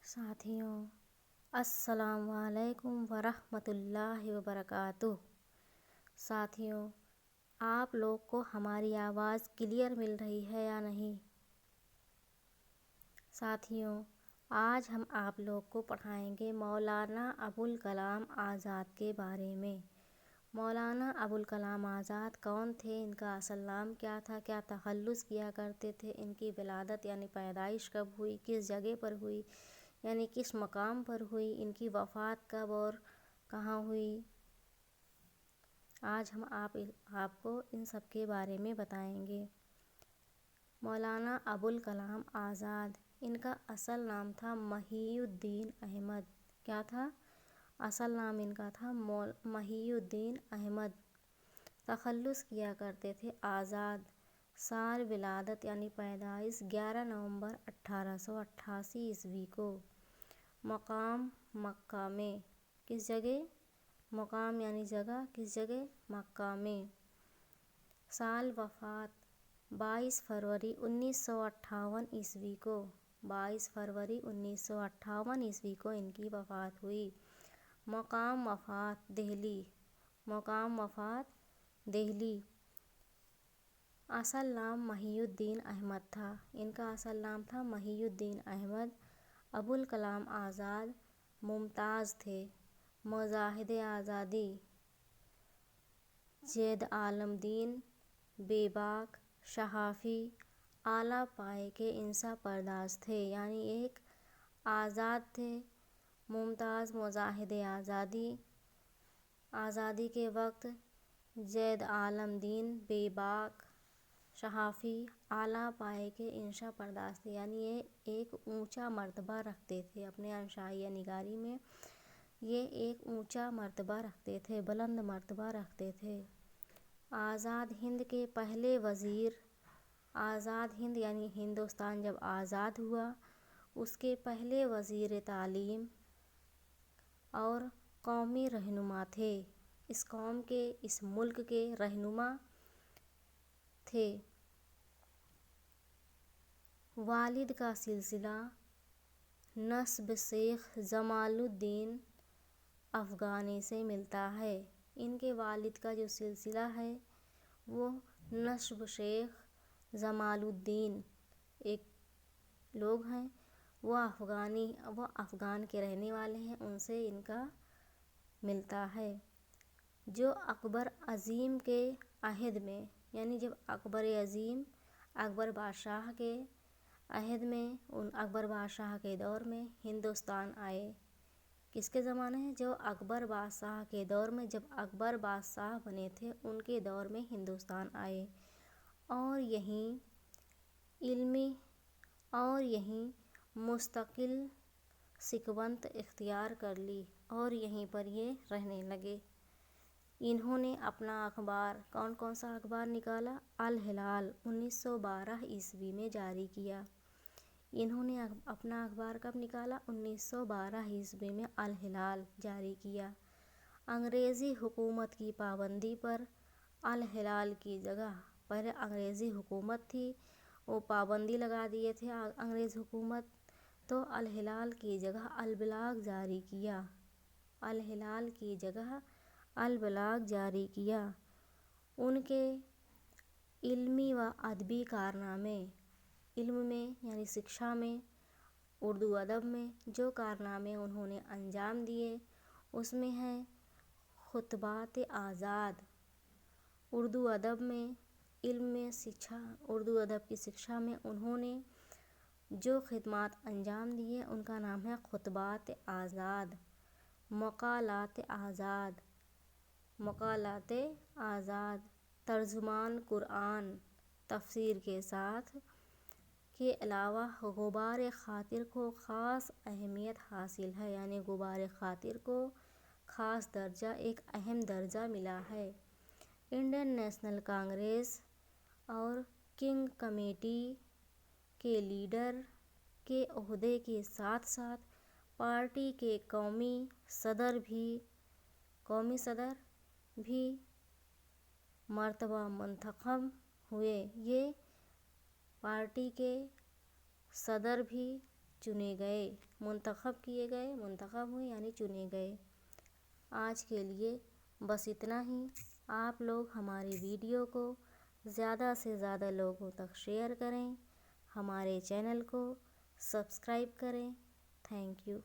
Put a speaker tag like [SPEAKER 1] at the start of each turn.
[SPEAKER 1] ساتھیوں، السلام علیکم ورحمۃ اللہ وبرکاتہ۔ ساتھیوں، آپ لوگ کو ہماری آواز کلیئر مل رہی ہے یا نہیں؟ ساتھیوں، آج ہم آپ لوگ کو پڑھائیں گے مولانا ابوالکلام آزاد کے بارے میں۔ مولانا ابوالکلام آزاد کون تھے؟ ان کا اصل نام کیا تھا؟ کیا تخلص کیا کرتے تھے؟ ان کی ولادت یعنی پیدائش کب ہوئی؟ کس جگہ پر ہوئی یعنی کس مقام پر ہوئی؟ ان کی وفات کب اور کہاں ہوئی؟ آج ہم آپ کو ان سب کے بارے میں بتائیں گے۔ مولانا ابوالکلام آزاد، ان کا اصل نام تھا محی الدین احمد۔ کیا تھا؟ اصل نام ان کا تھا محی الدین احمد۔ تخلص کیا کرتے تھے آزاد۔ سال ولادت یعنی پیدائش 11 نومبر 1888 عیسوی کو۔ مقام مکہ میں۔ کس جگہ؟ مقام یعنی جگہ، کس جگہ؟ مکہ میں۔ سال وفات 22 فروری 1958 عیسوی کو۔ 22 فروری 1958 عیسوی کو ان کی وفات ہوئی۔ مقام وفات دہلی۔ مقام وفات دہلی۔ اصل نام محی الدین احمد تھا۔ ان کا اصل نام تھا محی الدین احمد۔ ابوالکلام آزاد ممتاز تھے۔ مجاہد آزادی، زید عالم دین، بے باک، صحافی، اعلیٰ پائے کے انشا پرداز تھے، یعنی ایک آزاد تھے، ممتاز مجاہد آزادی۔ آزادی کے وقت زید عالم دین، بے باک، صحافی، اعلیٰ پائے کے انشا پرداز تھے، یعنی یہ ایک اونچا مرتبہ رکھتے تھے اپنے انشائیہ نگاری میں۔ یہ ایک اونچا مرتبہ رکھتے تھے، بلند مرتبہ رکھتے تھے۔ آزاد ہند کے پہلے وزیر۔ آزاد ہند یعنی ہندوستان جب آزاد ہوا، اس کے پہلے وزیر تعلیم اور قومی رہنما تھے۔ اس قوم کے، اس ملک کے رہنما تھے۔ والد کا سلسلہ نسب شیخ جمال الدین افغانی سے ملتا ہے۔ ان کے والد کا جو سلسلہ ہے وہ نسب شیخ جمال الدین ایک لوگ ہیں، وہ افغان کے رہنے والے ہیں، ان سے ان کا ملتا ہے۔ جو اکبر عظیم کے عہد میں، یعنی جب اکبر عظیم اکبر بادشاہ کے عہد میں، اکبر بادشاہ کے دور میں ہندوستان آئے۔ کس کے زمانے میں؟ جو اکبر بادشاہ کے دور میں، جب اکبر بادشاہ بنے تھے ان کے دور میں ہندوستان آئے اور یہیں علمی اور یہیں مستقل سکونت اختیار کر لی اور یہیں پر یہ رہنے لگے۔ انہوں نے اپنا اخبار، کون سا اخبار نکالا؟ الہلال، 1912 عیسوی میں جاری کیا۔ انہوں نے اپنا اخبار کب نکالا؟ 1912 عیسوی میں الہلال جاری کیا۔ انگریزی حکومت کی پابندی پر الہلال کی جگہ، پہلے انگریزی حکومت تھی، وہ پابندی لگا دیے تھے انگریز حکومت، تو الہلال کی جگہ البلاغ جاری کیا۔ الہلال کی جگہ البلاغ جاری کیا۔ ان کے علمی و ادبی کارنامے، علم میں یعنی شکشا میں، اردو ادب میں جو کارنامے انہوں نے انجام دیے اس میں ہے خطبات آزاد۔ اردو ادب میں، علم میں، شکشا، اردو ادب کی شکشا میں انہوں نے جو خدمات انجام دیے ان کا نام ہے خطبات آزاد۔ مقالات آزاد۔ مقالات آزاد، ترجمان قرآن تفسیر کے ساتھ کے علاوہ غبار خاطر کو خاص اہمیت حاصل ہے، یعنی غبار خاطر کو خاص درجہ، ایک اہم درجہ ملا ہے۔ انڈین نیشنل کانگریس اور کنگ کمیٹی کے لیڈر کے عہدے کے ساتھ ساتھ پارٹی کے قومی صدر بھی مرتبہ منتخب ہوئے۔ یہ پارٹی کے صدر بھی چنے گئے، منتخب کیے گئے، منتخب ہوئے یعنی چنے گئے۔ آج کے لیے بس اتنا ہی۔ آپ لوگ ہماری ویڈیو کو زیادہ سے زیادہ لوگوں تک شیئر کریں، ہمارے چینل کو سبسکرائب کریں۔ Thank you.